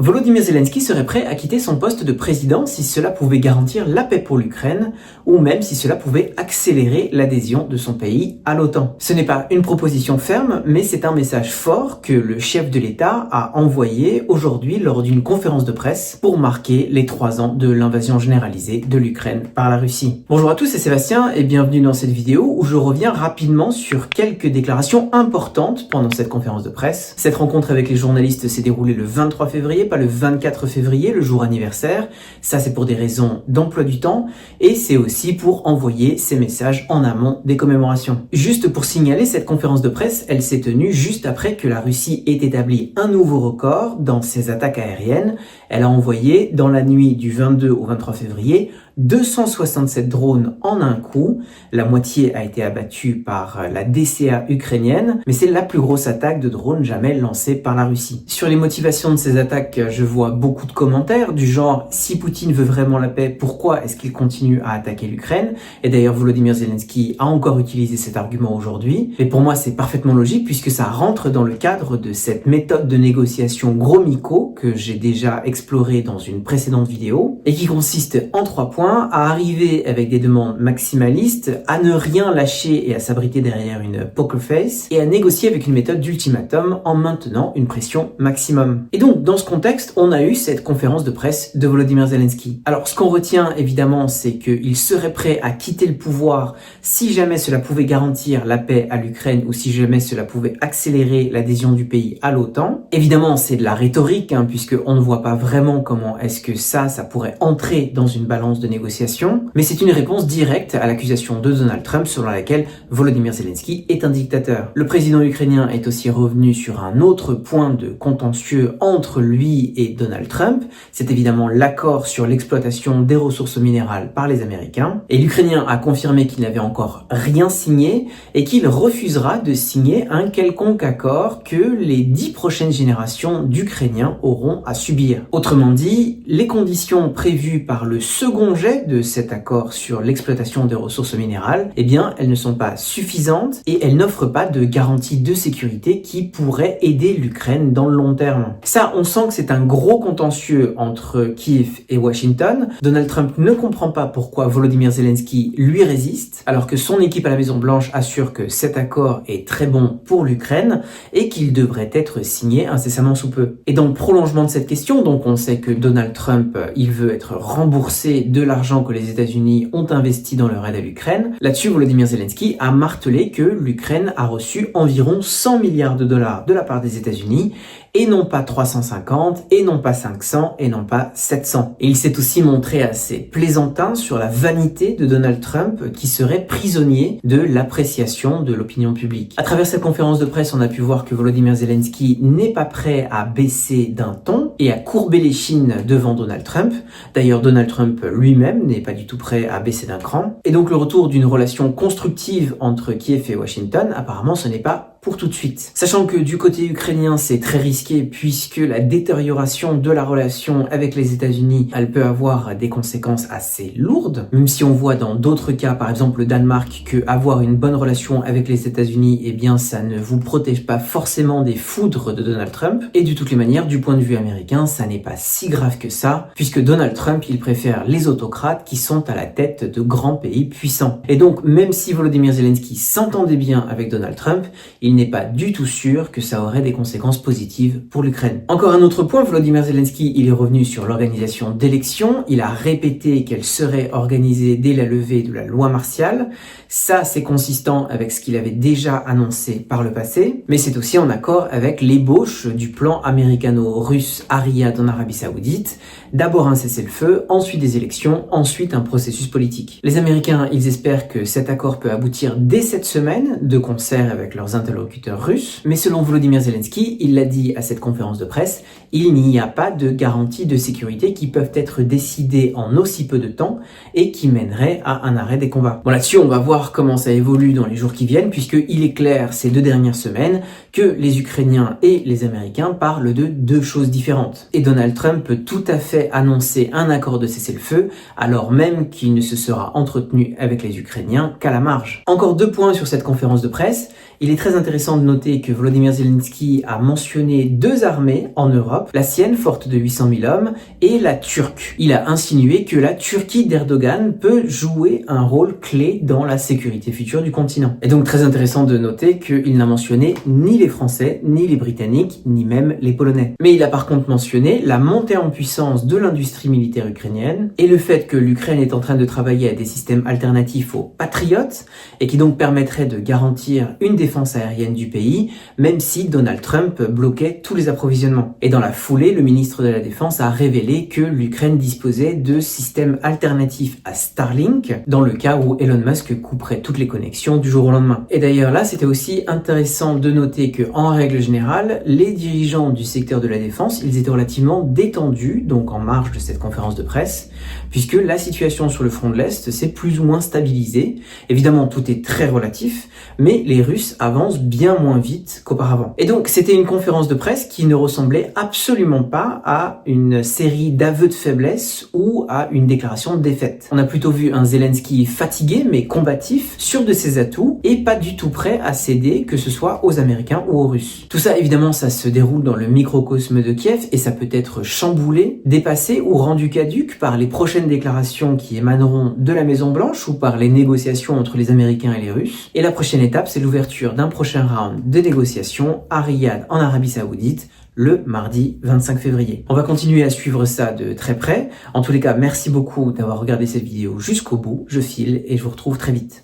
Volodymyr Zelensky serait prêt à quitter son poste de président si cela pouvait garantir la paix pour l'Ukraine ou même si cela pouvait accélérer l'adhésion de son pays à l'OTAN. Ce n'est pas une proposition ferme, mais c'est un message fort que le chef de l'État a envoyé aujourd'hui lors d'une conférence de presse pour marquer les 3 ans de l'invasion généralisée de l'Ukraine par la Russie. Bonjour à tous, c'est Sébastien et bienvenue dans cette vidéo où je reviens rapidement sur quelques déclarations importantes pendant cette conférence de presse. Cette rencontre avec les journalistes s'est déroulée le 23 février, pas le 24 février, le jour anniversaire. Ça, c'est pour des raisons d'emploi du temps et c'est aussi pour envoyer ces messages en amont des commémorations. Juste pour signaler, cette conférence de presse, elle s'est tenue juste après que la Russie ait établi un nouveau record dans ses attaques aériennes. Elle a envoyé, dans la nuit du 22 au 23 février, 267 drones en un coup. La moitié a été abattue par la DCA ukrainienne, mais c'est la plus grosse attaque de drones jamais lancée par la Russie. Sur les motivations de ces attaques, je vois beaucoup de commentaires du genre « Si Poutine veut vraiment la paix, pourquoi est-ce qu'il continue à attaquer l'Ukraine ?» Et d'ailleurs, Volodymyr Zelensky a encore utilisé cet argument aujourd'hui. Mais pour moi, c'est parfaitement logique puisque ça rentre dans le cadre de cette méthode de négociation gros-mico que j'ai déjà explorée dans une précédente vidéo et qui consiste en 3 points. À arriver avec des demandes maximalistes, à ne rien lâcher et à s'abriter derrière une poker face, et à négocier avec une méthode d'ultimatum en maintenant une pression maximum. Et donc, dans ce contexte, on a eu cette conférence de presse de Volodymyr Zelensky. Alors, ce qu'on retient, évidemment, c'est qu'il serait prêt à quitter le pouvoir si jamais cela pouvait garantir la paix à l'Ukraine ou si jamais cela pouvait accélérer l'adhésion du pays à l'OTAN. Évidemment, c'est de la rhétorique, puisqu'on ne voit pas vraiment comment est-ce que ça pourrait entrer dans une balance de négociation, mais c'est une réponse directe à l'accusation de Donald Trump selon laquelle Volodymyr Zelensky est un dictateur. Le président ukrainien est aussi revenu sur un autre point de contentieux entre lui et Donald Trump, c'est évidemment l'accord sur l'exploitation des ressources minérales par les Américains, et l'Ukrainien a confirmé qu'il n'avait encore rien signé et qu'il refusera de signer un quelconque accord que les 10 prochaines générations d'Ukrainiens auront à subir. Autrement dit, les conditions prévues par le second jet de cet accord sur l'exploitation des ressources minérales, eh bien, elles ne sont pas suffisantes et elles n'offrent pas de garantie de sécurité qui pourrait aider l'Ukraine dans le long terme. Ça, on sent que c'est un gros contentieux entre Kiev et Washington. Donald Trump ne comprend pas pourquoi Volodymyr Zelensky lui résiste, alors que son équipe à la Maison-Blanche assure que cet accord est très bon pour l'Ukraine et qu'il devrait être signé incessamment sous peu. Et dans le prolongement de cette question, donc on sait que Donald Trump, il veut être remboursé de l'argent que les États-Unis ont investi dans leur aide à l'Ukraine. Là-dessus, Volodymyr Zelensky a martelé que l'Ukraine a reçu environ 100 milliards de dollars de la part des États-Unis et non pas 350, et non pas 500, et non pas 700. Et il s'est aussi montré assez plaisantin sur la vanité de Donald Trump qui serait prisonnier de l'appréciation de l'opinion publique. À travers cette conférence de presse, on a pu voir que Volodymyr Zelensky n'est pas prêt à baisser d'un ton et à courber l'échine devant Donald Trump. D'ailleurs, Donald Trump lui-même n'est pas du tout prêt à baisser d'un cran. Et donc le retour d'une relation constructive entre Kiev et Washington, apparemment ce n'est pas pour tout de suite. Sachant que du côté ukrainien, c'est très risqué puisque la détérioration de la relation avec les États-Unis, elle peut avoir des conséquences assez lourdes. Même si on voit dans d'autres cas, par exemple le Danemark, que avoir une bonne relation avec les États-Unis, eh bien ça ne vous protège pas forcément des foudres de Donald Trump. Et de toutes les manières, du point de vue américain, ça n'est pas si grave que ça, puisque Donald Trump, il préfère les autocrates qui sont à la tête de grands pays puissants. Et donc, même si Volodymyr Zelensky s'entendait bien avec Donald Trump, il n'est pas du tout sûr que ça aurait des conséquences positives pour l'Ukraine. Encore un autre point, Volodymyr Zelensky, il est revenu sur l'organisation d'élections. Il a répété qu'elle serait organisée dès la levée de la loi martiale. Ça, c'est consistant avec ce qu'il avait déjà annoncé par le passé, mais c'est aussi en accord avec l'ébauche du plan américano-russe à Riyad en Arabie Saoudite. D'abord un cessez-le-feu, ensuite des élections, ensuite un processus politique. Les Américains, ils espèrent que cet accord peut aboutir dès cette semaine, de concert avec leurs interlocuteurs russes, mais selon Volodymyr Zelensky, il l'a dit à cette conférence de presse, il n'y a pas de garantie de sécurité qui peuvent être décidées en aussi peu de temps et qui mènerait à un arrêt des combats. Bon, là-dessus, on va voir comment ça évolue dans les jours qui viennent, puisqu'il est clair ces 2 dernières semaines que les Ukrainiens et les Américains parlent de 2 choses différentes. Et Donald Trump peut tout à fait annoncer un accord de cessez-le-feu, alors même qu'il ne se sera entretenu avec les Ukrainiens qu'à la marge. Encore 2 points sur cette conférence de presse. Il est très intéressant de noter que Volodymyr Zelensky a mentionné 2 armées en Europe, la sienne forte de 800 000 hommes et la turque. Il a insinué que la Turquie d'Erdogan peut jouer un rôle clé dans la sécurité future du continent. Et donc très intéressant de noter qu'il n'a mentionné ni les Français, ni les Britanniques, ni même les Polonais. Mais il a par contre mentionné la montée en puissance de l'industrie militaire ukrainienne et le fait que l'Ukraine est en train de travailler à des systèmes alternatifs aux Patriot et qui donc permettraient de garantir une défense aérienne du pays, même si Donald Trump bloquait tous les approvisionnements. Et dans la foulée, le ministre de la Défense a révélé que l'Ukraine disposait de systèmes alternatifs à Starlink dans le cas où Elon Musk couperait toutes les connexions du jour au lendemain. Et d'ailleurs là, c'était aussi intéressant de noter que, en règle générale, les dirigeants du secteur de la défense, ils étaient relativement détendus, donc en marge de cette conférence de presse, puisque la situation sur le front de l'Est s'est plus ou moins stabilisée. Évidemment, tout est très relatif, mais les Russes avancent bien moins vite qu'auparavant. Et donc, c'était une conférence de presse qui ne ressemblait absolument pas à une série d'aveux de faiblesse ou à une déclaration de défaite. On a plutôt vu un Zelensky fatigué mais combatif, sûr de ses atouts et pas du tout prêt à céder, que ce soit aux Américains ou aux Russes. Tout ça, évidemment, ça se déroule dans le microcosme de Kiev et ça peut être chamboulé, dépassé ou rendu caduc par les prochaines déclarations qui émaneront de la Maison-Blanche ou par les négociations entre les Américains et les Russes. Et la prochaine étape, c'est l'ouverture d'un prochain round de négociations à Riyad, en Arabie Saoudite, le mardi 25 février. On va continuer à suivre ça de très près. En tous les cas, merci beaucoup d'avoir regardé cette vidéo jusqu'au bout. Je file et je vous retrouve très vite.